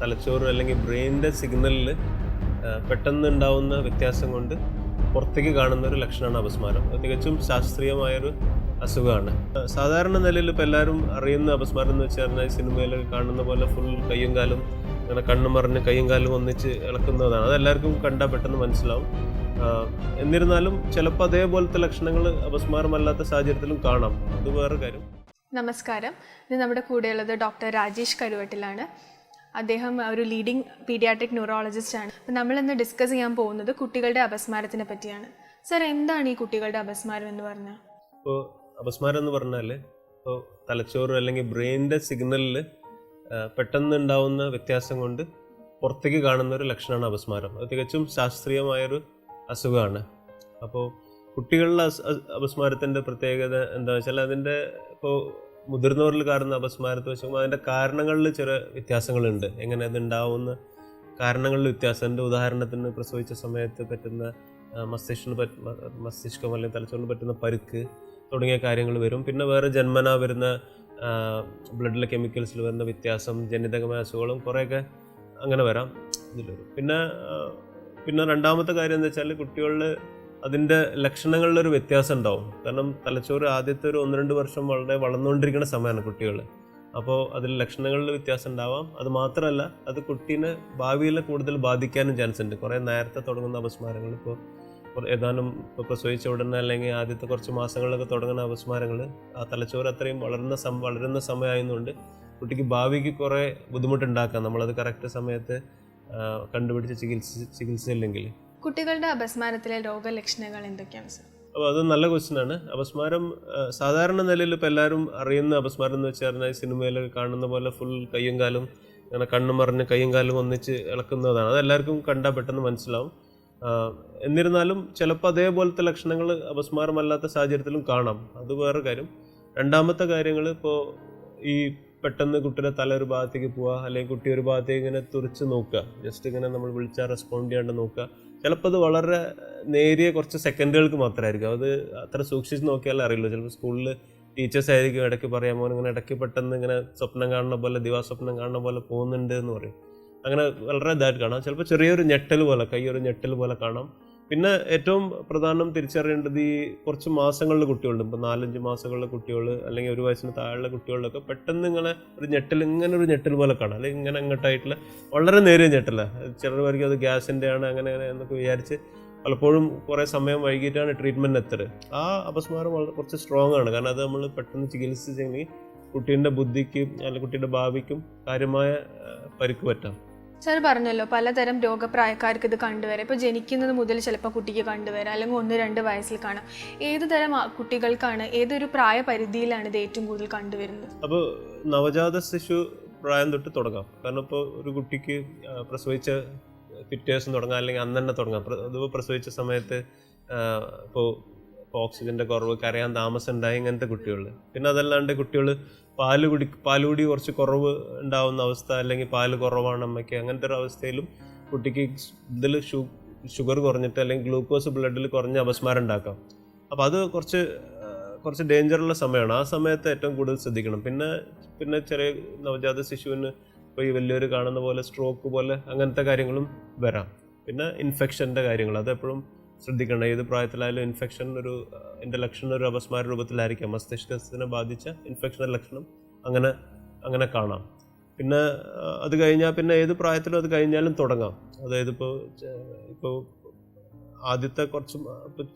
തലച്ചോറ് അല്ലെങ്കിൽ ബ്രെയിനിൻ്റെ സിഗ്നലിൽ പെട്ടെന്ന് ഉണ്ടാവുന്ന വ്യത്യാസം കൊണ്ട് പുറത്തേക്ക് കാണുന്ന ഒരു ലക്ഷണമാണ് അപസ്മാരം. അത് തികച്ചും ശാസ്ത്രീയമായൊരു അസുഖമാണ്. സാധാരണ നിലയിൽ ഇപ്പോൾ എല്ലാവരും അറിയുന്ന അപസ്മാരം എന്ന് വെച്ച് കഴിഞ്ഞാൽ സിനിമയിലൊക്കെ കാണുന്ന പോലെ ഫുൾ കയ്യും കാലും അങ്ങനെ കണ്ണു മറിഞ്ഞ് കയ്യും കാലും ഒന്നിച്ച് ഇളക്കുന്നതാണ്. അതെല്ലാവർക്കും കണ്ടാൽ പെട്ടെന്ന് മനസ്സിലാവും. എന്നിരുന്നാലും ചിലപ്പോൾ അതേപോലത്തെ ലക്ഷണങ്ങൾ അപസ്മാരമല്ലാത്ത സാഹചര്യത്തിലും കാണാം. അത് വേറെ കാര്യം. നമസ്കാരം. ഇന്ന് നമ്മുടെ കൂടെയുള്ളത് ഡോക്ടർ രാജേഷ് കരുവട്ടിലാണ്. അദ്ദേഹം ഒരു ലീഡിംഗ് പീഡിയാട്രിക് ന്യൂറോളജിസ്റ്റ് ആണ്. അപ്പോൾ നമ്മളിന്ന് ഡിസ്കസ് ചെയ്യാൻ പോകുന്നത് കുട്ടികളുടെ അപസ്മാരത്തിനെ പറ്റിയാണ്. സർ, എന്താണ് ഈ കുട്ടികളുടെ അപസ്മാരം എന്ന് പറഞ്ഞാൽ? ഇപ്പോൾ അപസ്മാരം എന്ന് പറഞ്ഞാൽ ഇപ്പോൾ തലച്ചോറ് അല്ലെങ്കിൽ ബ്രെയിനിൻ്റെ സിഗ്നലിൽ പെട്ടെന്ന് ഉണ്ടാവുന്ന വ്യത്യാസം കൊണ്ട് പുറത്തേക്ക് കാണുന്ന ഒരു ലക്ഷണമാണ് അപസ്മാരം. അത് തികച്ചും ശാസ്ത്രീയമായൊരു അസുഖമാണ്. അപ്പോൾ കുട്ടികളിലെ അപസ്മാരത്തിൻ്റെ പ്രത്യേകത എന്താണെന്ന് വെച്ചാൽ അതിൻ്റെ ഇപ്പോൾ മുതിർന്നവരിൽ കാണുന്ന അപസ്മാരത്തെ വെച്ച് അതിൻ്റെ കാരണങ്ങളിൽ ചില വ്യത്യാസങ്ങളുണ്ട്. എങ്ങനെ അതുണ്ടാവുന്ന കാരണങ്ങളിൽ വ്യത്യാസമുണ്ട്. ഉദാഹരണത്തിന് പ്രസവിച്ച സമയത്ത് പറ്റുന്ന മസ്തിഷ്കം അല്ലെങ്കിൽ തലച്ചോറിന് പറ്റുന്ന പരുക്ക് തുടങ്ങിയ കാര്യങ്ങൾ വരും. പിന്നെ വേറെ ജന്മനാ വരുന്ന ബ്ലഡിലെ കെമിക്കൽസിൽ വരുന്ന വ്യത്യാസം, ജനിതകമായ അസുഖങ്ങളും കുറേയൊക്കെ അങ്ങനെ വരാം ഇതിൽ വരും. പിന്നെ രണ്ടാമത്തെ കാര്യം എന്താ വെച്ചാൽ കുട്ടികളിൽ അതിൻ്റെ ലക്ഷണങ്ങളിലൊരു വ്യത്യാസം ഉണ്ടാവും. കാരണം തലച്ചോറ് ആദ്യത്തെ ഒരു 1-2 വർഷം വളരെ വളർന്നുകൊണ്ടിരിക്കുന്ന സമയമാണ് കുട്ടികൾ. അപ്പോൾ അതിൽ ലക്ഷണങ്ങളിൽ വ്യത്യാസം ഉണ്ടാവാം. അത് മാത്രമല്ല, അത് കുട്ടീനെ ഭാവിയിൽ കൂടുതൽ ബാധിക്കാനും ചാൻസ് ഉണ്ട്. കുറേ നേരത്തെ തുടങ്ങുന്ന അപസ്മാരങ്ങൾ, ഇപ്പോൾ പ്രസവിച്ച ഉടനെ അല്ലെങ്കിൽ ആദ്യത്തെ കുറച്ച് മാസങ്ങളിലൊക്കെ തുടങ്ങുന്ന അപസ്മാരങ്ങൾ ആ തലച്ചോറ് അത്രയും വളരുന്ന സമയമായതുകൊണ്ട് കുട്ടിക്ക് ഭാവിക്ക് കുറേ ബുദ്ധിമുട്ടുണ്ടാക്കാം നമ്മളത് കറക്റ്റ് സമയത്ത് കണ്ടുപിടിച്ച് ചികിത്സയില്ലെങ്കിൽ. കുട്ടികളുടെ അപസ്മാരത്തിലെ രോഗലക്ഷണങ്ങൾ എന്തൊക്കെയാണ് സർ? അപ്പോൾ അത് നല്ല ക്വസ്റ്റ്യനാണ്. അപസ്മാരം സാധാരണ നിലയിൽ ഇപ്പോൾ എല്ലാവരും അറിയുന്ന അപസ്മാരം എന്ന് വെച്ച് കഴിഞ്ഞാൽ സിനിമയിലൊക്കെ കാണുന്ന പോലെ ഫുൾ കയ്യും കാലും അങ്ങനെ കണ്ണു മറിഞ്ഞ് കയ്യും കാലും ഒന്നിച്ച് ഇളക്കുന്നതാണ്. അതെല്ലാവർക്കും കണ്ടാൽ പെട്ടെന്ന് മനസ്സിലാവും. എന്നിരുന്നാലും ചിലപ്പോൾ അതേപോലത്തെ ലക്ഷണങ്ങൾ അപസ്മാരമല്ലാത്ത സാഹചര്യത്തിലും കാണാം. അത് വേറെ കാര്യം. രണ്ടാമത്തെ കാര്യങ്ങൾ ഇപ്പോൾ ഈ പെട്ടെന്ന് കുട്ടിയുടെ തല ഒരു ഭാഗത്തേക്ക് പോവുക, അല്ലെങ്കിൽ കുട്ടി ഒരു ഭാഗത്തേക്ക് ഇങ്ങനെ തുറിച്ച് നോക്കുക, ജസ്റ്റ് ഇങ്ങനെ നമ്മൾ വിളിച്ചാൽ റെസ്പോണ്ട് ചെയ്യാണ്ട് നോക്കുക. ചിലപ്പോൾ അത് വളരെ നേരിയ കുറച്ച് സെക്കൻഡുകൾക്ക് മാത്രമായിരിക്കും. അത് അത്ര സൂക്ഷിച്ച് നോക്കിയാലേ അറിയുള്ളൂ. ചിലപ്പോൾ സ്കൂളിൽ ടീച്ചേഴ്സ് ആയിരിക്കും ഇടയ്ക്ക് പറയാൻ പോകുന്നത് ഇങ്ങനെ ഇടയ്ക്ക് പെട്ടെന്ന് ഇങ്ങനെ സ്വപ്നം കാണുന്ന പോലെ ദിവാസ്വപ്നം കാണുന്ന പോലെ പോകുന്നുണ്ട് എന്ന് പറയും. അങ്ങനെ വളരെ ഇതായിട്ട് കാണാം. ചിലപ്പോൾ ചെറിയൊരു ഞെട്ടൽ പോലെ, കൈയൊരു ഞെട്ടൽ പോലെ കാണാം. പിന്നെ ഏറ്റവും പ്രധാനം തിരിച്ചറിയേണ്ടത് ഈ കുറച്ച് മാസങ്ങളിലെ കുട്ടികളുണ്ട്. ഇപ്പോൾ 4-5 മാസങ്ങളിലെ കുട്ടികൾ അല്ലെങ്കിൽ 1 വയസ്സിന് താഴെയുള്ള കുട്ടികളിലൊക്കെ പെട്ടെന്ന് ഇങ്ങനെ ഒരു ഞെട്ടൽ പോലെ കാണാം. അല്ലെങ്കിൽ ഇങ്ങനെ അങ്ങോട്ടായിട്ടുള്ള വളരെ നേരിയ ഞെട്ടല. ചിലർ വரைക്കും അത് ഗ്യാസിൻ്റെ ആണ് അങ്ങനെ എന്നൊക്കെ വിചാരിച്ച് പലപ്പോഴും കുറേ സമയം വൈകിട്ടാണ് ട്രീറ്റ്മെൻറ്റ് എത്തുന്നത്. ആ അപസ്മാരം കുറച്ച് സ്ട്രോങ് ആണ്. കാരണം അത് നമ്മൾ പെട്ടെന്ന് ചികിത്സിച്ചെങ്കിൽ കുട്ടീൻ്റെ ബുദ്ധിക്കും അല്ലെങ്കിൽ കുട്ടിയുടെ ഭാവിക്കും കാര്യമായ പരിക്ക് പറ്റാം. സാർ പറഞ്ഞല്ലോ, പലതരം രോഗപ്രായക്കാർക്ക് ഇത് കണ്ടുവരാം. ഇപ്പോൾ ജനിക്കുന്നത് മുതൽ ചിലപ്പോൾ കുട്ടിക്ക് കണ്ടുവരാം, അല്ലെങ്കിൽ 1-2 വയസ്സിൽ കാണാം. ഏത് തരം കുട്ടികൾക്കാണ്, ഏതൊരു പ്രായപരിധിയിലാണ് ഇത് ഏറ്റവും കൂടുതൽ കണ്ടുവരുന്നത്? അപ്പോൾ നവജാത ശിശു പ്രായം തൊട്ട് തുടങ്ങാം. കാരണം ഇപ്പോൾ ഒരു കുട്ടിക്ക് പ്രസവിച്ച പിറ്റേഴ്സും തുടങ്ങാം, അല്ലെങ്കിൽ അന്ന് തന്നെ തുടങ്ങാം. അതിപ്പോൾ പ്രസവിച്ച സമയത്ത് ഇപ്പോൾ ഓക്സിജൻ്റെ കുറവ്, കരയാൻ താമസം ഉണ്ടായി, ഇങ്ങനത്തെ കുട്ടികൾ. പിന്നെ അതല്ലാണ്ട് കുട്ടികൾ പാലുകുടി കുറച്ച് കുറവ് ഉണ്ടാവുന്ന അവസ്ഥ, അല്ലെങ്കിൽ പാല് കുറവാണ് അമ്മയ്ക്ക്, അങ്ങനത്തെ ഒരു അവസ്ഥയിലും കുട്ടിക്ക് ഇതിൽ ഷുഗർ കുറഞ്ഞിട്ട് അല്ലെങ്കിൽ ഗ്ലൂക്കോസ് ബ്ലഡിൽ കുറഞ്ഞ അപസ്മാരം ഉണ്ടാക്കാം. അപ്പോൾ അത് കുറച്ച് ഡേഞ്ചറുള്ള സമയമാണ്. ആ സമയത്ത് ഏറ്റവും കൂടുതൽ ശ്രദ്ധിക്കണം. പിന്നെ ചെറിയ നവജാത ശിശുവിന് ഇപ്പോൾ ഈ വലിയൊരു കാണുന്ന പോലെ സ്ട്രോക്ക് പോലെ അങ്ങനത്തെ കാര്യങ്ങളും വരാം. പിന്നെ ഇൻഫെക്ഷൻ്റെ കാര്യങ്ങൾ അതെപ്പോഴും ശ്രദ്ധിക്കണം. ഏത് പ്രായത്തിലായാലും എൻ്റെ ലക്ഷണം ഒരു അപസ്മാര രൂപത്തിലായിരിക്കാം. മസ്തിഷ്കത്തിനെ ബാധിച്ച ഇൻഫെക്ഷൻ്റെ ലക്ഷണം അങ്ങനെ കാണാം. പിന്നെ അത് കഴിഞ്ഞാൽ പിന്നെ ഏത് പ്രായത്തിലും അത് കഴിഞ്ഞാലും തുടങ്ങാം. അതായത് ഇപ്പോൾ ആദ്യത്തെ കുറച്ച്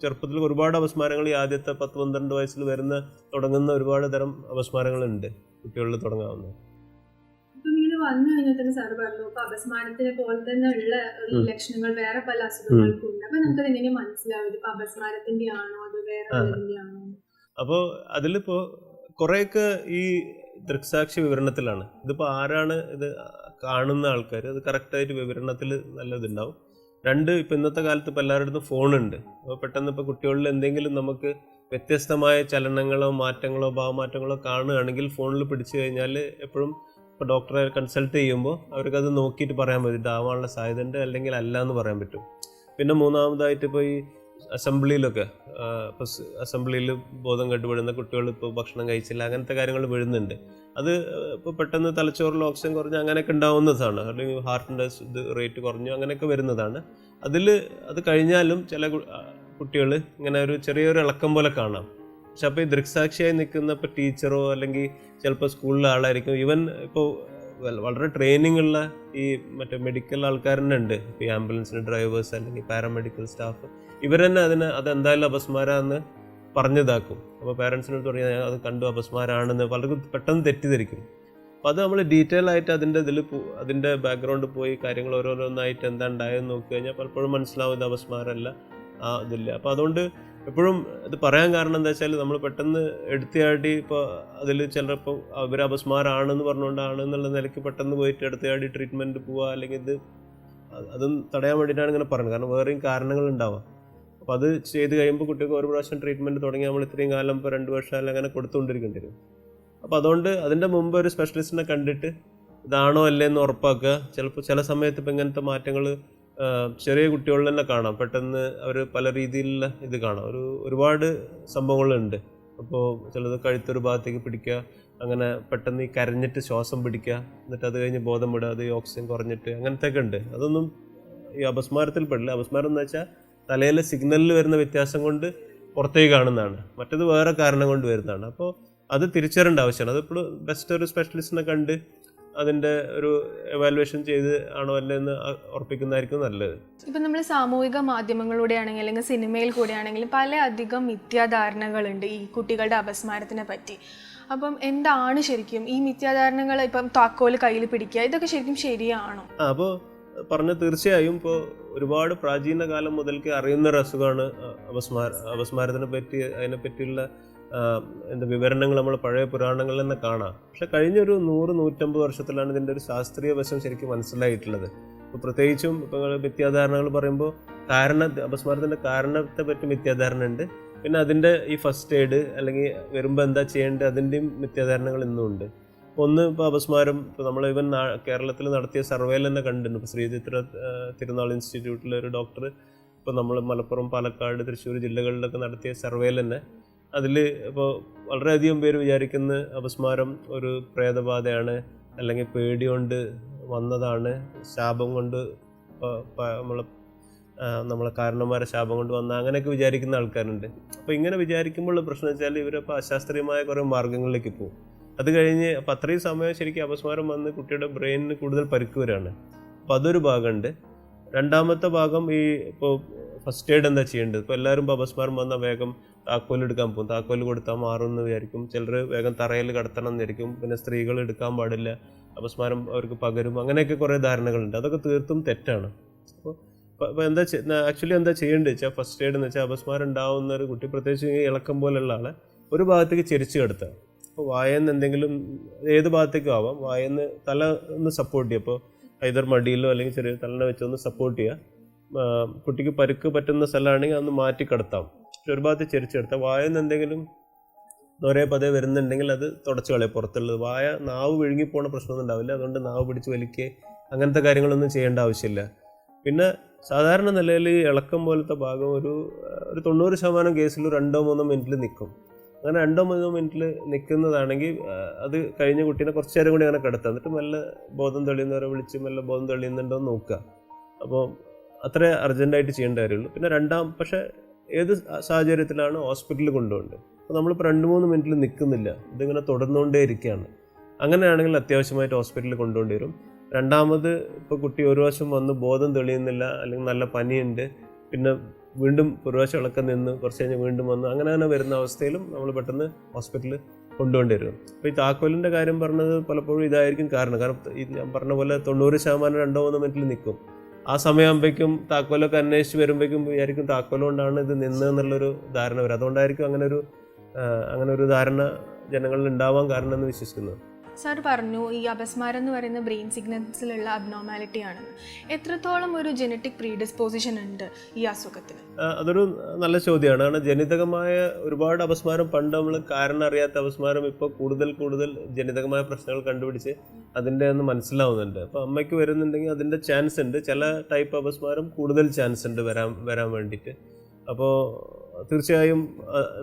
ചെറുപ്പത്തിൽ ഒരുപാട് അപസ്മാരങ്ങൾ ഈ ആദ്യത്തെ 10-12 വയസ്സിൽ തുടങ്ങുന്ന ഒരുപാട് തരം അപസ്മാരങ്ങളുണ്ട് കുട്ടികളിൽ തുടങ്ങാവുന്നത്. വന്നു കഴിഞ്ഞാൽ തന്നെ സാർ പറഞ്ഞു, ഇപ്പൊ അപസ്മാരത്തിനെ പോലെ തന്നെ ഉള്ള ലക്ഷണങ്ങൾ വേറെ പല അസുഖങ്ങൾക്കും ഉണ്ട്. അപ്പൊ നമുക്കത് എങ്ങനെ മനസ്സിലാവും ഇപ്പൊ അപസ്മാരത്തിന്റെ ആണോ അത് വേറെ ആണോ? അപ്പോൾ അതിലിപ്പോ കുറെയൊക്കെ ഈ ദൃക്സാക്ഷി വിവരണത്തിലാണ്. ഇതിപ്പോൾ ആരാണ് ഇത് കാണുന്ന ആൾക്കാർ, അത് കറക്റ്റായിട്ട് വിവരണത്തിൽ നല്ലതുണ്ടാവും. 2, ഇപ്പം ഇന്നത്തെ കാലത്ത് ഇപ്പോൾ എല്ലാവരുടെ അടുത്തും ഫോണുണ്ട്. അപ്പോൾ പെട്ടെന്ന് ഇപ്പോൾ കുട്ടികളിൽ എന്തെങ്കിലും നമുക്ക് വ്യത്യസ്തമായ ചലനങ്ങളോ മാറ്റങ്ങളോ ഭാവമാറ്റങ്ങളോ കാണുകയാണെങ്കിൽ ഫോണിൽ പിടിച്ചു കഴിഞ്ഞാൽ എപ്പോഴും ഇപ്പോൾ ഡോക്ടറെ കൺസൾട്ട് ചെയ്യുമ്പോൾ അവർക്കത് നോക്കിയിട്ട് പറയാൻ പറ്റും ഇതാവാനുള്ള സാധ്യത ഉണ്ട് അല്ലെങ്കിൽ അല്ല എന്ന് പറയാൻ പറ്റും. പിന്നെ മൂന്നാമതായിട്ട് ഇപ്പോൾ ഈ അസംബ്ലിയിലൊക്കെ ഇപ്പോൾ അസംബ്ലിയിൽ ബോധം കെട്ട് വീഴുന്ന കുട്ടികൾ ഇപ്പോൾ ഭക്ഷണം കഴിച്ചില്ല, അങ്ങനത്തെ കാര്യങ്ങൾ വീഴുന്നുണ്ട്. അത് ഇപ്പോൾ പെട്ടെന്ന് തലച്ചോറിൽ ഓക്സിജൻ കുറഞ്ഞ് അങ്ങനെയൊക്കെ ഉണ്ടാവുന്നതാണ്, അല്ലെങ്കിൽ ഹാർട്ടിൻ്റെ ഇത് റേറ്റ് കുറഞ്ഞു അങ്ങനെയൊക്കെ വരുന്നതാണ്. അത് കഴിഞ്ഞാലും ചില കുട്ടികൾ ഇങ്ങനെ ഒരു ചെറിയൊരു ഇളക്കം പോലെ കാണാം. പക്ഷെ അപ്പോൾ ഈ ദൃക്സാക്ഷിയായി നിൽക്കുന്ന ഇപ്പോൾ ടീച്ചറോ അല്ലെങ്കിൽ ചിലപ്പോൾ സ്കൂളിലെ ആളായിരിക്കും, ഈവൻ ഇപ്പോൾ വളരെ ട്രെയിനിങ് ഉള്ള ഈ മറ്റേ മെഡിക്കൽ ആൾക്കാർ തന്നെ ഉണ്ട്, ഇപ്പോൾ ഈ ആംബുലൻസിന് ഡ്രൈവേഴ്സ് അല്ലെങ്കിൽ പാരാമെഡിക്കൽ സ്റ്റാഫ്, ഇവർ തന്നെ അതെന്തായാലും അപസ്മാരാന്ന് പറഞ്ഞതാക്കും. അപ്പോൾ പാരൻസിനോട് തുടങ്ങിയാൽ അത് കണ്ടു അപസ്മാരാണെന്ന് വളരെ പെട്ടെന്ന് തെറ്റിദ്ധരിക്കും. അപ്പോൾ അത് നമ്മൾ ഡീറ്റെയിൽ ആയിട്ട് അതിൻ്റെ ബാക്ക്ഗ്രൗണ്ട് പോയി കാര്യങ്ങൾ ഓരോന്നായിട്ട് എന്താ ഉണ്ടായെന്ന് നോക്കി കഴിഞ്ഞാൽ പലപ്പോഴും മനസ്സിലാവും ഇത് അപസ്മാരമല്ല, ഇതില്ല. അപ്പോൾ അതുകൊണ്ട് എപ്പോഴും ഇത് പറയാൻ കാരണം എന്താ വെച്ചാൽ നമ്മൾ പെട്ടെന്ന് എടുത്തിയാടി ഇപ്പോൾ അതിൽ ചിലപ്പോൾ അവർ അപസ്മാരാണെന്ന് പറഞ്ഞുകൊണ്ടാണ് എന്നുള്ള നിലയ്ക്ക് പെട്ടെന്ന് പോയിട്ട് എടുത്തിയാടി ട്രീറ്റ്മെൻറ്റ് പോവുക, അല്ലെങ്കിൽ അതും തടയാൻ വേണ്ടിയിട്ടാണ് ഇങ്ങനെ പറയുന്നത്. കാരണം വേറെയും കാരണങ്ങൾ ഉണ്ടാവാം. അപ്പോൾ അത് ചെയ്ത് കഴിയുമ്പോൾ കുട്ടികൾക്ക് ഒരു പ്രാവശ്യം ട്രീറ്റ്മെൻറ്റ് തുടങ്ങി നമ്മൾ ഇത്രയും കാലം ഇപ്പോൾ 2 വർഷം അല്ലെങ്കിൽ അങ്ങനെ കൊടുത്തുകൊണ്ടിരിക്കേണ്ടി വരും. അപ്പോൾ അതുകൊണ്ട് അതിൻ്റെ മുമ്പ് ഒരു സ്പെഷ്യലിസ്റ്റിനെ കണ്ടിട്ട് ഇതാണോ അല്ലേ എന്ന് ഉറപ്പാക്കുക. ചിലപ്പോൾ ചില സമയത്ത് ഇപ്പോൾ ഇങ്ങനത്തെ മാറ്റങ്ങൾ ചെറിയ കുട്ടികളിൽ തന്നെ കാണാം. പെട്ടെന്ന് അവർ പല രീതിയിലുള്ള ഇത് കാണാം. ഒരുപാട് സംഭവങ്ങളുണ്ട്. അപ്പോൾ ചിലത് കഴുത്തൊരു ഭാഗത്തേക്ക് പിടിക്കുക, അങ്ങനെ പെട്ടെന്ന് ഈ കരഞ്ഞിട്ട് ശ്വാസം പിടിക്കുക, എന്നിട്ട് അത് കഴിഞ്ഞ് ബോധം വിടുക, അത് ഓക്സിജൻ കുറഞ്ഞിട്ട് അങ്ങനത്തെയൊക്കെ ഉണ്ട്. അതൊന്നും ഈ അപസ്മാരത്തിൽ പെടില്ല. അപസ്മാരം എന്ന് വെച്ചാൽ തലയിലെ സിഗ്നലിൽ വരുന്ന വ്യത്യാസം കൊണ്ട് പുറത്തേക്ക് കാണുന്നതാണ്, മറ്റത് വേറെ കാരണം കൊണ്ട് വരുന്നതാണ്. അപ്പോൾ അത് തിരിച്ചറിയേണ്ട ആവശ്യമാണ്. അതിപ്പോൾ ബെസ്റ്റ് ഒരു സ്പെഷ്യലിസ്റ്റിനെ കണ്ട് അതിൻ്റെ ഒരു എവാലുവേഷൻ ചെയ്ത് ആണോ അല്ലേ എന്ന് ഉറപ്പിക്കുന്നതായിരിക്കും നല്ലത്. ഇപ്പം നമ്മൾ സാമൂഹിക മാധ്യമങ്ങളിലൂടെ ആണെങ്കിൽ അല്ലെങ്കിൽ സിനിമയിൽ കൂടെ ആണെങ്കിലും പല അധികം മിഥ്യാധാരണകളുണ്ട് ഈ കുട്ടികളുടെ അപസ്മാരത്തിനെ പറ്റി. അപ്പം എന്താണ് ശരിക്കും ഈ മിഥ്യാധാരണകൾ? ഇപ്പം താക്കോല് കയ്യിൽ പിടിക്കുക, ഇതൊക്കെ ശരിക്കും ശരിയാണോ? അപ്പോൾ തീർച്ചയായും ഇപ്പോൾ ഒരുപാട് പ്രാചീന കാലം മുതൽക്ക് അറിയുന്നൊരു അസുഖമാണ് അപസ്മാരത്തിനെ പറ്റി. അതിനെപ്പറ്റിയുള്ള വിവരണങ്ങൾ നമ്മൾ പഴയ പുരാണങ്ങളിൽ തന്നെ കാണാം. പക്ഷെ കഴിഞ്ഞൊരു 100-150 വർഷത്തിലാണ് ഇതിൻ്റെ ഒരു ശാസ്ത്രീയ വശം ശരിക്കും മനസ്സിലായിട്ടുള്ളത്. ഇപ്പോൾ പ്രത്യേകിച്ചും ഇപ്പോൾ മിഥ്യാധാരണകൾ പറയുമ്പോൾ അപസ്മാരത്തിൻ്റെ കാരണത്തെ പറ്റി മിഥ്യാധാരണ ഉണ്ട്. പിന്നെ അതിൻ്റെ ഈ ഫസ്റ്റ് എയ്ഡ് അല്ലെങ്കിൽ വരുമ്പോൾ എന്താ ചെയ്യേണ്ടത് അതിൻ്റെയും മിഥ്യാധാരണകൾ ഇന്നും ഉണ്ട്. ഇപ്പോൾ അപസ്മാരം ഇപ്പോൾ നമ്മൾ ഈവൻ കേരളത്തിൽ നടത്തിയ സർവേയിൽ തന്നെ കണ്ടിട്ടുണ്ട്. ഇപ്പോൾ ശ്രീചിത്ര തിരുനാൾ ഇൻസ്റ്റിറ്റ്യൂട്ടിലെ ഒരു ഡോക്ടർ ഇപ്പോൾ നമ്മൾ മലപ്പുറം, പാലക്കാട്, തൃശ്ശൂർ ജില്ലകളിലൊക്കെ നടത്തിയ സർവേയിൽ തന്നെ അതിൽ ഇപ്പോൾ വളരെയധികം പേര് വിചാരിക്കുന്ന അപസ്മാരം ഒരു പ്രേതബാധയാണ്, അല്ലെങ്കിൽ പേടി കൊണ്ട് വന്നതാണ്, ശാപം കൊണ്ട് നമ്മളെ കാരണന്മാരെ ശാപം കൊണ്ട് വന്ന അങ്ങനെയൊക്കെ വിചാരിക്കുന്ന ആൾക്കാരുണ്ട്. അപ്പോൾ ഇങ്ങനെ വിചാരിക്കുമ്പോഴുള്ള പ്രശ്നം വെച്ചാൽ ഇവരപ്പോൾ അശാസ്ത്രീയമായ കുറേ മാർഗ്ഗങ്ങളിലേക്ക് പോകും. അത് കഴിഞ്ഞ് അപ്പോൾ അത്രയും സമയം ശരിക്കും അപസ്മാരം വന്ന് കുട്ടിയുടെ ബ്രെയിനിന് കൂടുതൽ പരിക്ക് വരികയാണ്. അപ്പോൾ അതൊരു ഭാഗമുണ്ട്. രണ്ടാമത്തെ ഭാഗം ഈ ഇപ്പോൾ ഫസ്റ്റ് എയ്ഡ് എന്താ ചെയ്യേണ്ടത്? ഇപ്പോൾ എല്ലാവരും ഇപ്പോൾ അപസ്മാരം വന്നാൽ വേഗം താക്കോൽ എടുക്കാൻ പോകും, താക്കോൽ കൊടുത്താൽ മാറുമെന്ന് വിചാരിക്കും. ചിലർ വേഗം തറയിൽ കടത്തണം എന്നിരിക്കും. പിന്നെ സ്ത്രീകൾ എടുക്കാൻ പാടില്ല, അപസ്മാരം അവർക്ക് പകരും, അങ്ങനെയൊക്കെ കുറേ ധാരണകളുണ്ട്. അതൊക്കെ തീർത്തും തെറ്റാണ്. അപ്പോൾ ആക്ച്വലി എന്താ ചെയ്യേണ്ടത് വെച്ചാൽ ഫസ്റ്റ് എയ്ഡ് എന്ന് വെച്ചാൽ അപസ്മാരം ഉണ്ടാവുന്ന ഒരു കുട്ടി, പ്രത്യേകിച്ച് ഈ ഇളക്കം പോലെയുള്ള ആളെ ഒരു ഭാഗത്തേക്ക് ചെരിച്ച് കിടത്തുക. അപ്പോൾ വായന്ന് എന്തെങ്കിലും ഏത് ഭാഗത്തേക്കും ആവാം, വായന്ന് തല ഒന്ന് സപ്പോർട്ട് ചെയ്യുക. അപ്പോൾ ഐതർ മടിയിലോ അല്ലെങ്കിൽ ചെറിയ തലനെ വെച്ചൊന്ന് സപ്പോർട്ട് ചെയ്യുക. കുട്ടിക്ക് പരുക്ക് പറ്റുന്ന സ്ഥലമാണെങ്കിൽ അതൊന്ന് മാറ്റി കിടത്താം. പക്ഷെ ഒരു ഭാഗത്ത് ചെരിച്ചെടുത്താൽ വായന്ന് എന്തെങ്കിലും ഒരേ പതേ വരുന്നുണ്ടെങ്കിൽ അത് തുടച്ച് കളയും പുറത്തുള്ളത്. നാവ് വിഴുങ്ങിപ്പോണ പ്രശ്നമൊന്നും ഉണ്ടാവില്ല. അതുകൊണ്ട് നാവ് പിടിച്ച് വലിക്കുക അങ്ങനത്തെ കാര്യങ്ങളൊന്നും ചെയ്യേണ്ട ആവശ്യമില്ല. പിന്നെ സാധാരണ നിലയിൽ ഈ ഇളക്കം പോലത്തെ ഭാഗം ഒരു 90% കേസിൽ 2-3 മിനിറ്റിൽ നിൽക്കും. അങ്ങനെ 2-3 മിനിറ്റിൽ നിൽക്കുന്നതാണെങ്കിൽ അത് കഴിഞ്ഞ കുട്ടീനെ കുറച്ച് നേരം കൂടി അങ്ങനെ കിടത്താം. എന്നിട്ട് മെല്ലെ ബോധം തെളിയുന്നവരെ വിളിച്ച് മെല്ലെ ബോധം തെളിയുന്നുണ്ടോ എന്ന് നോക്കുക. അപ്പോൾ അത്രേ അർജൻറ്റായിട്ട് ചെയ്യേണ്ട കാര്യമുള്ളൂ. പിന്നെ പക്ഷേ ഏത് സാഹചര്യത്തിലാണ് ഹോസ്പിറ്റലിൽ കൊണ്ടുപോകേണ്ടത്? അപ്പോൾ നമ്മളിപ്പോൾ 2-3 മിനിറ്റിൽ നിൽക്കുന്നില്ല, ഇതിങ്ങനെ തുടർന്നുകൊണ്ടേ ഇരിക്കുകയാണ്, അങ്ങനെയാണെങ്കിൽ അത്യാവശ്യമായിട്ട് ഹോസ്പിറ്റലിൽ കൊണ്ടുപോകേണ്ടി വരും. രണ്ടാമത് ഇപ്പോൾ കുട്ടി ഒരു വശം വന്ന് ബോധം തെളിയുന്നില്ല, അല്ലെങ്കിൽ നല്ല പനിയുണ്ട്, പിന്നെ വീണ്ടും ഒരു പ്രാവശ്യം ഇളക്കം നിന്ന് കുറച്ച് കഴിഞ്ഞ് വീണ്ടും വന്ന് അങ്ങനെ വരുന്ന അവസ്ഥയിലും നമ്മൾ പെട്ടെന്ന് ഹോസ്പിറ്റലിൽ കൊണ്ടുപോകേണ്ടി വരും. അപ്പോൾ ഈ താക്കോലിൻ്റെ കാര്യം പറഞ്ഞത് പലപ്പോഴും ഇതായിരിക്കും കാരണം ഞാൻ പറഞ്ഞ പോലെ 90% 2-3 മിനിറ്റിൽ നിൽക്കും. ആ സമയമാകുമ്പോഴേക്കും താക്കോലൊക്കെ അന്വേഷിച്ച് വരുമ്പോഴേക്കും വിചാരിക്കും താക്കോൽ കൊണ്ടാണ് ഇത് നിന്നതെന്നുള്ളൊരു ധാരണ വരും. അതുകൊണ്ടായിരിക്കും അങ്ങനെ ഒരു ധാരണ ജനങ്ങളിൽ ഉണ്ടാവാൻ കാരണം എന്ന് വിശ്വസിക്കുന്നത്. സാർ പറഞ്ഞു ഈ അപസ്മാരം എന്ന് പറയുന്ന ബ്രെയിൻ സിഗ്നൽസിലുള്ള അബ്നോർമാലിറ്റി ആണെന്ന്. എത്രത്തോളം ഒരു ജനറ്റിക് പ്രീഡിസ്പോസിഷൻ ഉണ്ട് ഈ അസുഖത്തിന്? അതൊരു നല്ല ചോദ്യമാണ്. കാരണം ജനിതകമായ ഒരുപാട് അപസ്മാരം, പണ്ട് നമ്മൾ കാരണം അറിയാത്ത അപസ്മാരം ഇപ്പോൾ കൂടുതൽ ജനിതകമായ പ്രശ്നങ്ങൾ കണ്ടുപിടിച്ച് അതിൻ്റെ ഒന്ന് മനസ്സിലാവുന്നുണ്ട്. അപ്പോൾ അമ്മയ്ക്ക് വരുന്നുണ്ടെങ്കിൽ അതിൻ്റെ ചാൻസ് ഉണ്ട്. ചില ടൈപ്പ് അപസ്മാരം കൂടുതൽ ചാൻസ് ഉണ്ട് വരാൻ വേണ്ടിയിട്ട്. അപ്പോൾ തീർച്ചയായും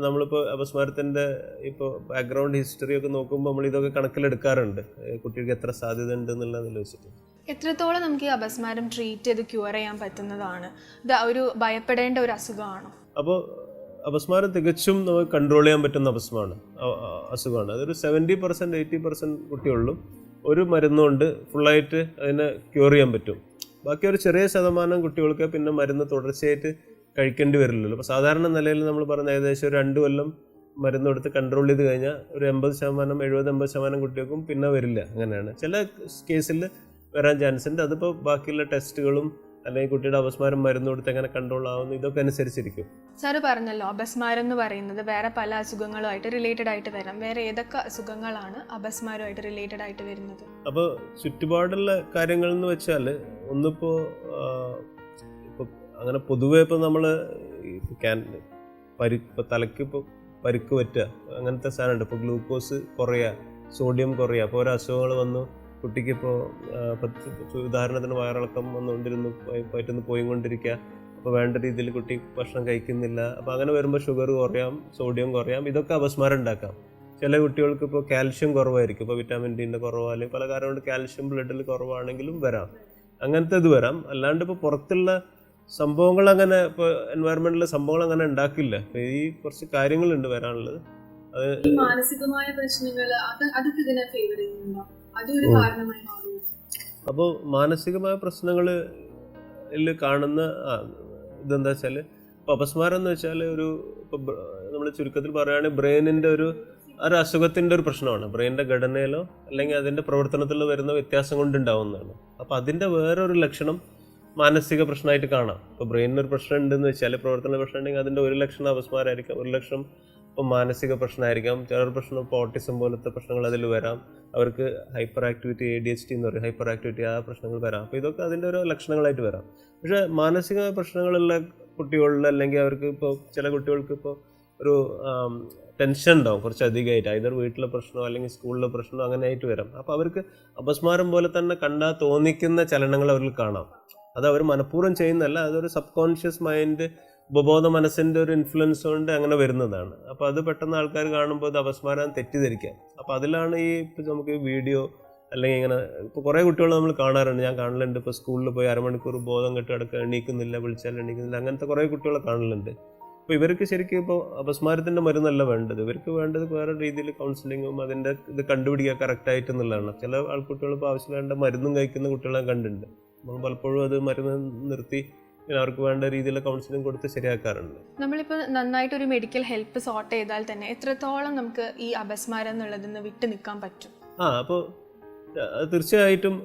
നമ്മളിപ്പോൾ അപസ്മാരത്തിൻ്റെ ഇപ്പോൾ ബാക്ക്ഗ്രൗണ്ട് ഹിസ്റ്ററി ഒക്കെ നോക്കുമ്പോൾ നമ്മൾ ഇതൊക്കെ കണക്കിലെടുക്കാറുണ്ട്, കുട്ടിക്ക് എത്ര സാധ്യത ഉണ്ട് എന്നുള്ളതിൽ വെച്ചിട്ട്. എത്രത്തോളം നമുക്ക് ഈ അപസ്മാരം ട്രീറ്റ് ചെയ്ത് ക്യൂർ ചെയ്യാൻ പറ്റുന്നതാണ്? ഇത് ഒരു ഭയപ്പെടേണ്ട ഒരു അസുഖമാണോ? അപ്പോൾ അപസ്മാരം തികച്ചും നമുക്ക് കൺട്രോൾ ചെയ്യാൻ പറ്റുന്ന അസുഖമാണ്. അതൊരു 70% 80% കുട്ടികളിലും ഒരു മരുന്നുകൊണ്ട് ഫുള്ളായിട്ട് അതിനെ ക്യൂർ ചെയ്യാൻ പറ്റും. ബാക്കി ഒരു ചെറിയ ശതമാനം കുട്ടികൾക്ക് പിന്നെ മരുന്ന് തുടർച്ചയായിട്ട് കഴിക്കേണ്ടി വരില്ലല്ലോ. അപ്പോൾ സാധാരണ നിലയിൽ നമ്മൾ പറഞ്ഞ ഏകദേശം ഒരു 2 കൊല്ലം മരുന്ന് കൊടുത്ത് കൺട്രോൾ ചെയ്ത് കഴിഞ്ഞാൽ ഒരു 80% 70-80% കുട്ടികൾക്കും പിന്നെ വരില്ല. അങ്ങനെയാണ് ചില കേസിൽ വരാൻ ചാൻസ് ഉണ്ട്. അതിപ്പോൾ ബാക്കിയുള്ള ടെസ്റ്റുകളും അല്ലെങ്കിൽ കുട്ടിയുടെ അപസ്മാരം മരുന്ന് കൊടുത്ത് എങ്ങനെ കൺട്രോൾ ആവുന്നു ഇതൊക്കെ അനുസരിച്ചിരിക്കും. സാറ് പറഞ്ഞല്ലോ അപസ്മാരം എന്ന് പറയുന്നത് വേറെ പല അസുഖങ്ങളുമായിട്ട് റിലേറ്റഡ് ആയിട്ട് വരാം. വേറെ ഏതൊക്കെ അസുഖങ്ങളാണ് അപസ്മാരമായിട്ട് റിലേറ്റഡ് ആയിട്ട് വരുന്നത്? അപ്പോൾ ചുറ്റുപാടുള്ള കാര്യങ്ങൾ എന്ന് വെച്ചാൽ ഒന്നിപ്പോൾ അങ്ങനെ പൊതുവേ ഇപ്പോൾ നമ്മൾ തലയ്ക്ക് ഇപ്പോൾ പരിക്ക് പറ്റുക അങ്ങനത്തെ സാധനമുണ്ട്. ഇപ്പോൾ ഗ്ലൂക്കോസ് കുറയുക, സോഡിയം കുറയുക. അപ്പോൾ ഓരോ അസുഖങ്ങൾ വന്നു കുട്ടിക്കിപ്പോൾ ഉദാഹരണത്തിന് വയറിളക്കം വന്നുകൊണ്ടിരുന്നു, പറ്റുന്ന പോയിക്കൊണ്ടിരിക്കുക. അപ്പോൾ വേണ്ട രീതിയിൽ കുട്ടി ഭക്ഷണം കഴിക്കുന്നില്ല. അപ്പോൾ അങ്ങനെ വരുമ്പോൾ ഷുഗർ കുറയാം, സോഡിയം കുറയാം. ഇതൊക്കെ അപസ്മാരം ഉണ്ടാക്കാം. ചില കുട്ടികൾക്ക് ഇപ്പോൾ കാൽഷ്യം കുറവായിരിക്കും, ഇപ്പോൾ വിറ്റാമിൻ ഡിൻ്റെ കുറവോ അല്ലെങ്കിൽ പല കാരണം കൊണ്ട് കാൽഷ്യം ബ്ലഡിൽ കുറവാണെങ്കിലും വരാം. അങ്ങനത്തെ ഇത് വരാം. അല്ലാണ്ട് ഇപ്പോൾ പുറത്തുള്ള സംഭവങ്ങൾ അങ്ങനെ ഇപ്പോൾ എൻവയറമെന്റിലെ സംഭവങ്ങൾ അങ്ങനെ ഉണ്ടാക്കില്ല. ഈ കുറച്ച് കാര്യങ്ങളുണ്ട് വരാനുള്ളത്. അത് മാനസികമായ പ്രശ്നങ്ങൾ അതൊക്കെ ഇതിനെ ഫേവർ ചെയ്യുന്നുണ്ടോ? അതൊരു കാരണമായി മാറുമോ? അപ്പോൾ മാനസികമായ പ്രശ്നങ്ങളിൽ കാണുന്ന ഇതെന്താ വെച്ചാൽ ഇപ്പോൾ അപസ്മാരം എന്ന് വെച്ചാൽ ഇപ്പോൾ നമ്മൾ ചുരുക്കത്തിൽ പറയുകയാണെങ്കിൽ ബ്രെയിനിൻ്റെ ഒരു അസുഖത്തിൻ്റെ ഒരു പ്രശ്നമാണ്. ബ്രെയിനിൻ്റെ ഘടനയിലോ അല്ലെങ്കിൽ അതിൻ്റെ പ്രവർത്തനത്തിലോ വരുന്ന വ്യത്യാസം കൊണ്ടുണ്ടാവുന്നതാണ്. അപ്പോൾ അതിൻ്റെ വേറൊരു ലക്ഷണം മാനസിക പ്രശ്നമായിട്ട് കാണാം. ഇപ്പോൾ ബ്രെയിനിനൊരു പ്രശ്നം ഉണ്ടെന്ന് വെച്ചാൽ പ്രവർത്തന പ്രശ്നം ഉണ്ടെങ്കിൽ അതിൻ്റെ ഒരു ലക്ഷണം അപസ്മാരമായിരിക്കാം, ഒരു ലക്ഷണം ഇപ്പോൾ മാനസിക പ്രശ്നമായിരിക്കാം. ചിലർ പ്രശ്നം ഇപ്പോൾ ഓട്ടിസം പോലത്തെ പ്രശ്നങ്ങൾ അതിൽ വരാം. അവർക്ക് ഹൈപ്പർ ആക്ടിവിറ്റി ADHD എന്ന് പറയും, ഹൈപ്പർ ആക്ടിവിറ്റി ആ പ്രശ്നങ്ങൾ വരാം. അപ്പോൾ ഇതൊക്കെ അതിൻ്റെ ഓരോ ലക്ഷണങ്ങളായിട്ട് വരാം. പക്ഷേ മാനസിക പ്രശ്നങ്ങളുള്ള കുട്ടികളിൽ അല്ലെങ്കിൽ അവർക്ക് ഇപ്പോൾ ചില കുട്ടികൾക്ക് ഇപ്പോൾ ഒരു ടെൻഷൻ ഉണ്ടാവും കുറച്ച് അധികമായിട്ട്, either വീട്ടിലെ പ്രശ്നമോ അല്ലെങ്കിൽ സ്കൂളിലെ പ്രശ്നമോ അങ്ങനെ ആയിട്ട് വരാം. അപ്പോൾ അവർക്ക് അപസ്മാരം പോലെ തന്നെ കണ്ടാൽ തോന്നിക്കുന്ന ചലനങ്ങൾ അവരിൽ കാണാം. അത് അവർ മനഃപൂർവ്വം ചെയ്യുന്നതല്ല, അതൊരു സബ് കോൺഷ്യസ് മൈൻഡ്, ഉപബോധ മനസ്സിൻ്റെ ഒരു ഇൻഫ്ലുവൻസ് കൊണ്ട് അങ്ങനെ വരുന്നതാണ്. അപ്പോൾ അത് പെട്ടെന്ന് ആൾക്കാർ കാണുമ്പോൾ അത് അപസ്മാരം തെറ്റിദ്ധരിക്കാം. അപ്പോൾ അതിലാണ് ഇപ്പോൾ നമുക്ക് വീഡിയോ അല്ലെങ്കിൽ ഇങ്ങനെ ഇപ്പോൾ കുറേ കുട്ടികൾ നമ്മൾ കാണാറുണ്ട്, ഞാൻ കാണലുണ്ട്. ഇപ്പോൾ സ്കൂളിൽ പോയി അരമണിക്കൂർ ബോധം കെട്ട് കിടക്കുക, എണീക്കുന്നില്ല, വിളിച്ചാൽ എണീക്കുന്നില്ല, അങ്ങനത്തെ കുറേ കുട്ടികളെ കാണലുണ്ട്. അപ്പോൾ ഇവർക്ക് ശരിക്കും ഇപ്പോൾ അപസ്മാരത്തിൻ്റെ മരുന്നല്ല വേണ്ടത്. ഇവർക്ക് വേണ്ടത് വേറെ രീതിയിൽ കൗൺസിലിങ്ങും അതിൻ്റെ ഇത് കണ്ടുപിടിക്കുക കറക്റ്റായിട്ട് എന്നുള്ളതാണ്. ചില ആൾക്കുട്ടികൾ ഇപ്പോൾ ആവശ്യമില്ലാണ്ട് മരുന്നും കഴിക്കുന്ന കുട്ടികളെ കണ്ടിട്ടുണ്ട്. നമ്മൾ പലപ്പോഴും അത് മരുന്ന് നിർത്തി അവർക്ക് വേണ്ട രീതിയിലുള്ള കൗൺസിലിംഗ് കൊടുത്ത് ശരിയാക്കാറുണ്ട്. നമ്മളിപ്പോൾ നന്നായിട്ടൊരു മെഡിക്കൽ ഹെൽപ്പ് സോർട്ട് ചെയ്താൽ തന്നെ എത്രത്തോളം നമുക്ക് ഈ അപസ്മാരം എന്നുള്ളതിന്ന് വിട്ടു നിൽക്കാൻ പറ്റും? അപ്പോൾ തീർച്ചയായിട്ടും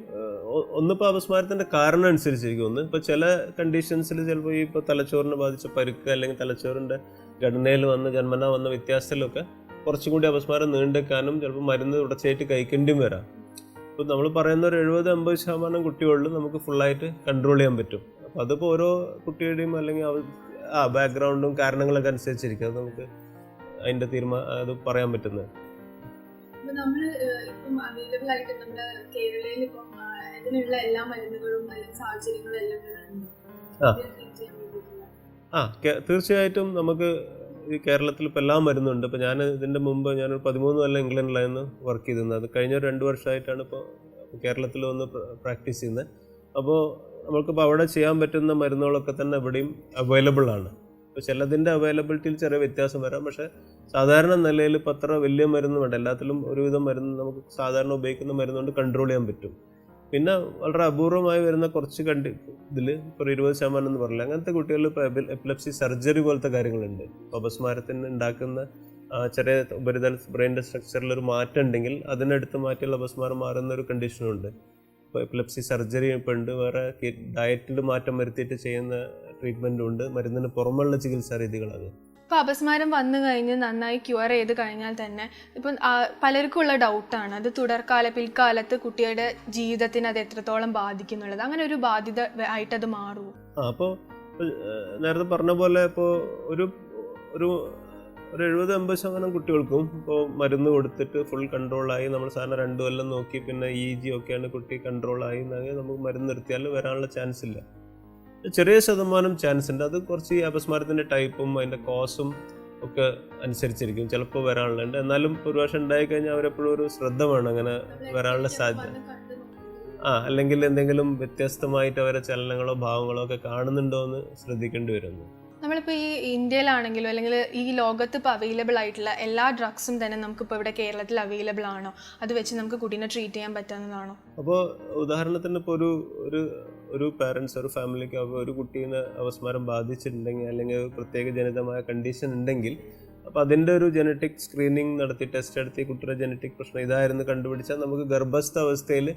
ഒന്നിപ്പോൾ അപസ്മാരത്തിൻ്റെ കാരണം അനുസരിച്ചിരിക്കും. ഒന്ന് ഇപ്പോൾ ചില കണ്ടീഷൻസിൽ ചിലപ്പോൾ ഇപ്പോൾ തലച്ചോറിനെ ബാധിച്ച പരുക്ക് അല്ലെങ്കിൽ തലച്ചോറിൻ്റെ ഘടനയിൽ ജന്മന വന്ന വ്യത്യാസത്തിലൊക്കെ കുറച്ചും കൂടി അപസ്മാരം നീണ്ടെക്കാനും ചിലപ്പോൾ മരുന്ന് തുടർച്ചയായിട്ട് കഴിക്കേണ്ടിയും വരാം. ഇപ്പോൾ നമ്മൾ പറയുന്ന ഒരു 70-50% കുട്ടികളിൽ നമുക്ക് ഫുള്ളായിട്ട് കൺട്രോൾ ചെയ്യാൻ പറ്റും. അപ്പോൾ അതിപ്പോൾ ഓരോ കുട്ടിയുടെയും അല്ലെങ്കിൽ ബാക്ക്ഗ്രൗണ്ടും കാരണങ്ങളൊക്കെ അനുസരിച്ചിരിക്കും. അത് നമുക്ക് അതിൻ്റെ അത് പറയാൻ പറ്റുന്നത്. നമ്മൾ ഇപ്പം അവൈലബിൾ ആയിട്ട് നമ്മുടെ കേരളയിൽ ഇപ്പം ഇതിനുള്ള എല്ലാ മരുന്നുകളും അല്ലെങ്കിൽ സാഹചര്യങ്ങളും എല്ലാം തീർച്ചയായിട്ടും നമുക്ക് ഈ കേരളത്തിൽ ഇപ്പോൾ എല്ലാം മരുന്നുണ്ട്. ഇപ്പോൾ ഞാൻ ഇതിൻ്റെ മുമ്പ് ഞാനൊരു 13 കൊല്ലം ഇംഗ്ലണ്ടിലായിരുന്നു വർക്ക് ചെയ്തിരുന്നത്. അത് കഴിഞ്ഞ 2 വർഷമായിട്ടാണ് ഇപ്പോൾ കേരളത്തിൽ വന്ന് പ്രാക്ടീസ് ചെയ്യുന്നത്. അപ്പോൾ നമുക്കിപ്പോൾ അവിടെ ചെയ്യാൻ പറ്റുന്ന മരുന്നുകളൊക്കെ തന്നെ എവിടെയും അവൈലബിൾ ആണ്. ഇപ്പോൾ ചിലതിൻ്റെ അവൈലബിലിറ്റിയിൽ ചെറിയ വ്യത്യാസം വരാം. പക്ഷേ സാധാരണ നിലയിൽ ഇപ്പോൾ അത്ര വലിയ മരുന്ന് വേണ്ട, എല്ലാത്തിലും ഒരുവിധം മരുന്ന് നമുക്ക് സാധാരണ ഉപയോഗിക്കുന്ന മരുന്നുകൊണ്ട് കൺട്രോൾ ചെയ്യാൻ പറ്റും. പിന്നെ വളരെ അപൂർവമായി വരുന്ന കുറച്ച് ഇതിൽ ഇപ്പോൾ 20% എന്ന് പറഞ്ഞില്ല, അങ്ങനത്തെ കുട്ടികളിൽ ഇപ്പോൾ എപ്പിലെപ്സി സർജറി പോലത്തെ കാര്യങ്ങളുണ്ട്. ഇപ്പോൾ അപസ്മാരത്തിന് ഉണ്ടാക്കുന്ന ചെറിയ ഉപരിതല ബ്രെയിൻ്റെ സ്ട്രക്ചറിലൊരു മാറ്റം ഉണ്ടെങ്കിൽ അതിനെടുത്ത് മാറ്റിയുള്ള അപസ്മാരം മാറുന്നൊരു കണ്ടീഷനുണ്ട്. ഇപ്പോൾ എപ്പിലെപ്സി സർജറി ഇപ്പോൾ ഉണ്ട്. വേറെ ഡയറ്റിൽ മാറ്റം വരുത്തിയിട്ട് ചെയ്യുന്ന ട്രീറ്റ്മെൻറ്റും ഉണ്ട്. മരുന്നിന് പുറമുള്ള ചികിത്സാ രീതികളത്. ഇപ്പോൾ അപസ്മാരം വന്നു കഴിഞ്ഞ് നന്നായി ക്യൂർ ചെയ്ത് കഴിഞ്ഞാൽ തന്നെ ഇപ്പം പലർക്കുള്ള ഡൗട്ടാണ് അത് പിൽക്കാലത്ത് കുട്ടിയുടെ ജീവിതത്തിന് അത് എത്രത്തോളം ബാധിക്കുന്നുള്ളത്. അങ്ങനെ ഒരു ബാധ്യത ആയിട്ടത് മാറുമോ? അപ്പോൾ നേരത്തെ പറഞ്ഞ പോലെ ഇപ്പോൾ ഒരു 70-50% കുട്ടികൾക്കും ഇപ്പോൾ മരുന്ന് കൊടുത്തിട്ട് ഫുൾ കൺട്രോളായി നമ്മൾ സാധാരണ 2 കൊല്ലം നോക്കി പിന്നെ EEG ഒക്കെയാണ് കുട്ടി കൺട്രോളായി എന്നെങ്കിൽ നമുക്ക് മരുന്ന് നിർത്തിയാൽ വരാനുള്ള ചാൻസ് ഇല്ല. ചെറിയ ശതമാനം ചാൻസ് ഉണ്ട്. അത് കുറച്ച് ഈ അപസ്മാരത്തിൻ്റെ ടൈപ്പും അതിൻ്റെ കോസും ഒക്കെ അനുസരിച്ചിരിക്കും. ചിലപ്പോൾ വരാനുള്ളുണ്ട്. എന്നാലും ഒരു പ്രാവശ്യം ഉണ്ടായിക്കഴിഞ്ഞാൽ അവരെപ്പോഴും ഒരു ശ്രദ്ധ വേണം അങ്ങനെ വരാനുള്ള സാധ്യത. അല്ലെങ്കിൽ എന്തെങ്കിലും വ്യത്യസ്തമായിട്ട് അവരെ ചലനങ്ങളോ ഭാവങ്ങളോ ഒക്കെ കാണുന്നുണ്ടോ എന്ന് ശ്രദ്ധിക്കേണ്ടി വരുന്നു. നമ്മളിപ്പോൾ ഈ ഇന്ത്യയിലാണെങ്കിലും അല്ലെങ്കിൽ ഈ ലോകത്ത് ഇപ്പോൾ അവൈലബിൾ ആയിട്ടുള്ള എല്ലാ ഡ്രഗ്സും തന്നെ നമുക്കിപ്പോൾ ഇവിടെ കേരളത്തിൽ അവൈലബിൾ ആണോ? അത് വെച്ച് നമുക്ക് കുട്ടീനെ ട്രീറ്റ് ചെയ്യാൻ പറ്റുന്നതാണോ? അപ്പോൾ ഉദാഹരണത്തിന് ഇപ്പോൾ ഒരു പാരൻസ് ഒരു ഫാമിലിക്ക് ഒരു കുട്ടീനെ അപസ്മാരം ബാധിച്ചിട്ടുണ്ടെങ്കിൽ അല്ലെങ്കിൽ പ്രത്യേക ജനിതമായ കണ്ടീഷൻ ഉണ്ടെങ്കിൽ അപ്പോൾ അതിൻ്റെ ഒരു ജനറ്റിക് സ്ക്രീനിങ് നടത്തി ടെസ്റ്റ് നടത്തി കുട്ടിയുടെ ജനറ്റിക് പ്രശ്നം ഇതായിരുന്നു കണ്ടുപിടിച്ചാൽ നമുക്ക് ഗർഭസ്ഥ അവസ്ഥയിൽ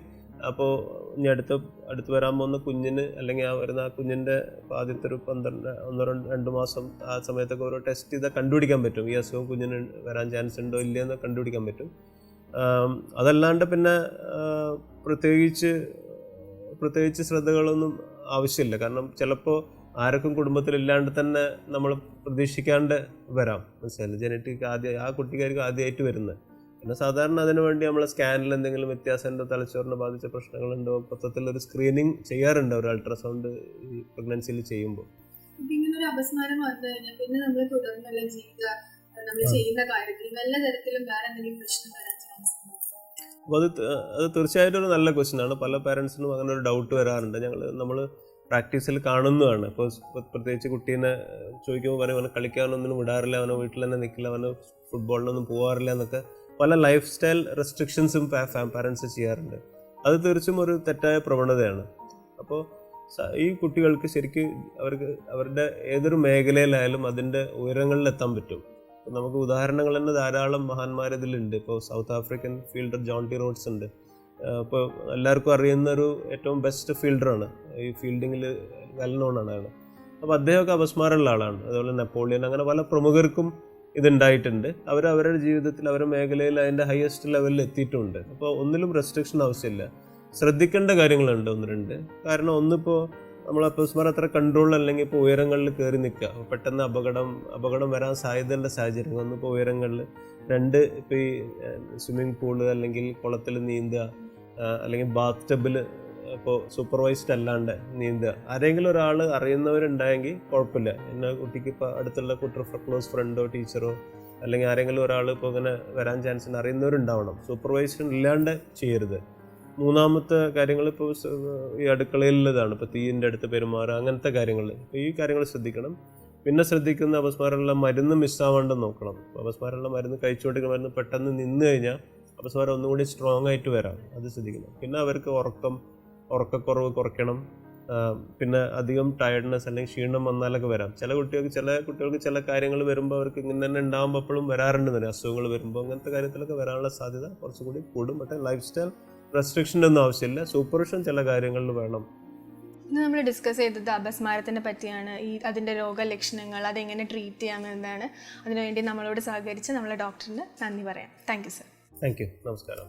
അപ്പോൾ ഇനി അടുത്ത് വരാൻ പോകുന്ന കുഞ്ഞിന് അല്ലെങ്കിൽ വരുന്ന ആ കുഞ്ഞിൻ്റെ ആദ്യത്തെ ഒരു 2 മാസം ആ സമയത്തൊക്കെ ഓരോ ടെസ്റ്റ് ചെയ്താൽ കണ്ടുപിടിക്കാൻ പറ്റും ഈ അസുഖം കുഞ്ഞിന് വരാൻ ചാൻസ് ഉണ്ടോ ഇല്ലയെന്ന് കണ്ടുപിടിക്കാൻ പറ്റും. അതല്ലാണ്ട് പിന്നെ പ്രത്യേകിച്ച് ശ്രദ്ധകളൊന്നും ആവശ്യമില്ല. കാരണം ചിലപ്പോൾ ആർക്കും കുടുംബത്തിലില്ലാണ്ട് തന്നെ നമ്മൾ പ്രതീക്ഷിക്കാണ്ട് വരാം. മനസ്സിലായില്ല, ജനറ്റിക് ആ കുട്ടിക്കാർക്ക് ആദ്യമായിട്ട് വരുന്നത്. പിന്നെ സാധാരണ അതിനു വേണ്ടി നമ്മൾ സ്കാനിൽ എന്തെങ്കിലും വ്യത്യാസം ഉണ്ടോ, തലച്ചോറിനെ ബാധിച്ച പ്രശ്നങ്ങളുണ്ടോ, മൊത്തത്തിലൊരു സ്ക്രീനിങ് ചെയ്യാറുണ്ട് ഒരു അൾട്രാസൗണ്ട് ഈ പ്രഗ്നൻസിയിൽ ചെയ്യുമ്പോൾ. ഇങ്ങനൊരു അപസ്മാരം വന്നു കഴിഞ്ഞാൽ പിന്നെ നമ്മൾ തുടർന്നുള്ള ജീവിത നമ്മൾ ചെയ്യുന്ന കാര്യത്തിൽ വല്ല തരത്തിലും വേറെ എന്തെങ്കിലും പ്രശ്നം വരാൻ ചാൻസ് ഉണ്ടോ? അപ്പോൾ അത് തീർച്ചയായിട്ടും ഒരു നല്ല ക്വസ്റ്റ്യൻ ആണ്. പല പാരൻസിനും അങ്ങനെ ഒരു ഡൗട്ട് വരാറുണ്ട്. നമ്മൾ പ്രാക്ടീസിൽ കാണുന്നതാണ്. ഇപ്പോൾ പ്രത്യേകിച്ച് കുട്ടീനെ ചോദിക്കുമ്പോൾ പറയും അവനെ കളിക്കാനൊന്നും വിടാറില്ല, അവനെ വീട്ടിൽ തന്നെ നിൽക്കില്ല, അവന് ഫുട്ബോളിനൊന്നും പോകാറില്ല എന്നൊക്കെ പല ലൈഫ് സ്റ്റൈൽ റെസ്ട്രിക്ഷൻസും പാരൻസ് ചെയ്യാറുണ്ട്. അത് തീർച്ചയായും ഒരു തെറ്റായ പ്രവണതയാണ്. അപ്പോൾ ഈ കുട്ടികൾക്ക് ശരിക്കും അവരുടെ ഏതൊരു മേഖലയിലായാലും അതിൻ്റെ ഉയരങ്ങളിലെത്താൻ പറ്റും. നമുക്ക് ഉദാഹരണങ്ങൾ തന്നെ ധാരാളം മഹാന്മാരിതിലുണ്ട്. ഇപ്പോൾ South African fielder Jonty Rhodes ഉണ്ട്. ഇപ്പോൾ എല്ലാവർക്കും അറിയുന്നൊരു ഏറ്റവും ബെസ്റ്റ് ഫീൽഡറാണ്, ഈ ഫീൽഡിങ്ങിൽ വെൽ നോൺ ആണ് അയാൾ. അപ്പോൾ അദ്ദേഹമൊക്കെ അപസ്മാരമുള്ള ആളാണ്. അതുപോലെ നെപ്പോളിയൻ, അങ്ങനെ പല പ്രമുഖർക്കും ഇതുണ്ടായിട്ടുണ്ട്. അവരുടെ ജീവിതത്തിൽ അവരുടെ മേഖലയിൽ അതിൻ്റെ ഹയസ്റ്റ് ലെവലിൽ എത്തിയിട്ടുണ്ട്. അപ്പോൾ ഒന്നിലും റെസ്ട്രിക്ഷൻ ആവശ്യമില്ല. ശ്രദ്ധിക്കേണ്ട കാര്യങ്ങളുണ്ട് 1-2. കാരണം ഒന്നിപ്പോൾ നമ്മൾ അപസ്മാരം അത്ര കൺട്രോൾ അല്ലെങ്കിൽ ഇപ്പോൾ ഉയരങ്ങളിൽ കയറി നിൽക്കുക, പെട്ടെന്ന് അപകടം വരാൻ സാധ്യതയുള്ള സാഹചര്യങ്ങൾ. ഒന്നിപ്പോൾ ഉയരങ്ങളിൽ, 2 ഇപ്പോൾ ഈ സ്വിമ്മിംഗ് പൂള് അല്ലെങ്കിൽ കുളത്തിൽ നീന്തുക, അല്ലെങ്കിൽ ബാത്ത് ടബിൽ ഇപ്പോൾ സൂപ്പർവൈസ്ഡ് അല്ലാണ്ട് നീന്തുക. ആരെങ്കിലും ഒരാൾ അറിയുന്നവരുണ്ടായെങ്കിൽ കുഴപ്പമില്ല. എന്നാൽ കുട്ടിക്ക് ഇപ്പോൾ അടുത്തുള്ള ക്ലോസ് ഫ്രണ്ടോ ടീച്ചറോ അല്ലെങ്കിൽ ആരെങ്കിലും ഒരാൾ ഇപ്പോൾ ഇങ്ങനെ വരാൻ ചാൻസ് അറിയുന്നവരുണ്ടാവണം. സൂപ്പർവൈസ്ഡ് ഇല്ലാണ്ട് ചെയ്യരുത്. 3-മത്തെ കാര്യങ്ങൾ ഇപ്പോൾ ഈ അടുക്കളയിലുള്ളതാണ്. ഇപ്പോൾ തീയിൻ്റെ അടുത്ത് പെരുമാറുക, അങ്ങനത്തെ കാര്യങ്ങൾ. ഇപ്പോൾ ഈ കാര്യങ്ങൾ ശ്രദ്ധിക്കണം. പിന്നെ ശ്രദ്ധിക്കുന്ന അപസ്മാരമുള്ള മരുന്ന് മിസ്സാവാണ്ടെന്ന് നോക്കണം. അപസ്മാരമുള്ള മരുന്ന് കഴിച്ചുകൊണ്ടിരിക്കുന്ന മരുന്ന് പെട്ടെന്ന് നിന്ന് കഴിഞ്ഞാൽ അപസ്മാരം ഒന്നും കൂടി സ്ട്രോങ് ആയിട്ട് വരാം. അത് ശ്രദ്ധിക്കണം. പിന്നെ അവർക്ക് ഉറക്കക്കുറവ് കുറയ്ക്കണം. പിന്നെ അധികം ടയർഡ്നെസ് അല്ലെങ്കിൽ ക്ഷീണം വന്നാലൊക്കെ വരാം. ചില കുട്ടികൾക്ക് ചില കാര്യങ്ങൾ വരുമ്പോൾ അവർക്ക് ഇങ്ങനെ തന്നെ ഉണ്ടാകുമ്പോൾ എപ്പോഴും വരാറുണ്ടെന്ന് അസുഖങ്ങൾ വരുമ്പോൾ അങ്ങനത്തെ കാര്യത്തിലൊക്കെ വരാനുള്ള സാധ്യത കുറച്ചുകൂടി കൂടും. പക്ഷേ ലൈഫ് സ്റ്റൈൽ റെസ്ട്രിക്ഷൻ്റെ ഒന്നും ആവശ്യമില്ല. സൂപ്പർവിഷൻ ചില കാര്യങ്ങളിൽ വേണം. ഇന്ന് നമ്മൾ ഡിസ്കസ് ചെയ്തത് അപസ്മാരത്തിനെ പറ്റിയാണ്. അതിൻ്റെ രോഗലക്ഷണങ്ങൾ, അതെങ്ങനെ ട്രീറ്റ് ചെയ്യാമെന്നതാണ്. അതിനുവേണ്ടി നമ്മളോട് സഹകരിച്ച് നമ്മളെ ഡോക്ടറിന് നന്ദി പറയാം. Thank you sir. Thank you. നമസ്കാരം.